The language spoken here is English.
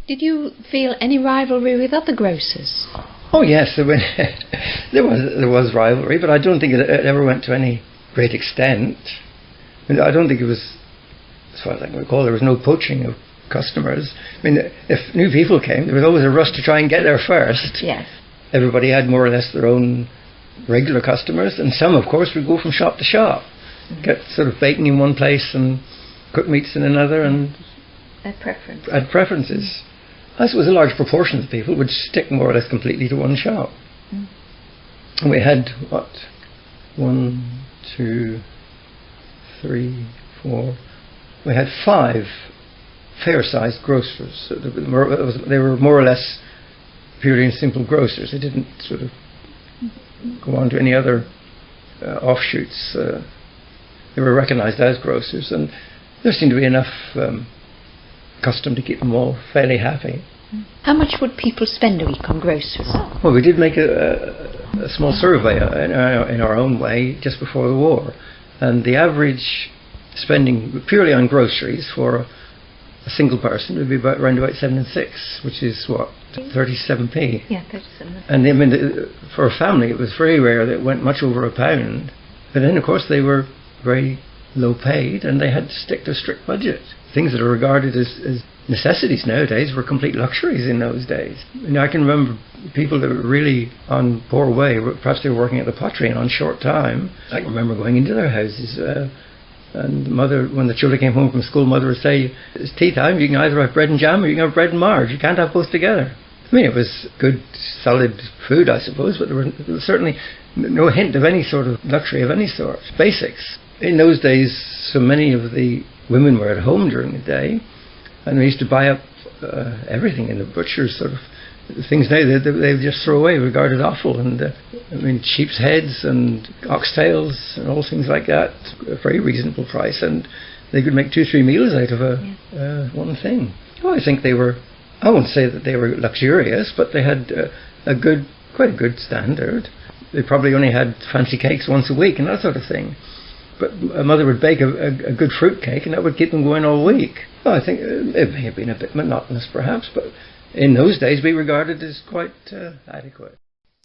Did you feel any rivalry with other grocers? Oh yes, there was rivalry, but I don't think it ever went to any great extent. I mean, I don't think it was, as far as I can recall, there was no poaching of customers. I mean, if new people came, there was always a rush to try and get there first. Yes. Everybody had more or less their own regular customers, and some, of course, would go from shop to shop, get sort of bacon in one place and cooked meats in another, and Had preference. had preferences. I suppose a large proportion of people would stick more or less completely to one shop. And we had, 1, 2, 3, 4... We had 5 fair-sized grocers. So they were more or less purely and simple grocers. They didn't sort of go on to any other offshoots. They were recognised as grocers, and there seemed to be enough custom to keep them all fairly happy. How much would people spend a week on groceries? Well, we did make a small survey in our own way just before the war, and the average spending purely on groceries for a single person would be around about 7 and 6, which is what, 37p. Yeah, 37. And I mean, for a family, it was very rare that it went much over £1. But then, of course, they were very low paid, and they had to stick to a strict budget. Things that are regarded as necessities nowadays were complete luxuries in those days. And I can remember people that were really on poor way. Perhaps they were working at the pottery and on short time. I can remember going into their houses. And mother, when the children came home from school, mother would say, "It's tea time, you can either have bread and jam or you can have bread and marge. You can't have both together." I mean, it was good, solid food, I suppose, but there was certainly no hint of any sort of luxury of any sort. Basics. In those days, so many of the women were at home during the day, and we used to buy up everything in the butcher's sort of things now they just throw away, regarded awful. And I mean, sheep's heads and oxtails and all things like that, a very reasonable price, and they could make 2-3 meals out of one thing. Oh, I think they were, I won't say that they were luxurious, but they had quite a good standard. They probably only had fancy cakes once a week and that sort of thing. But a mother would bake a good fruit cake, and that would keep them going all week. Well, I think it may have been a bit monotonous perhaps, but in those days we regarded it as quite adequate.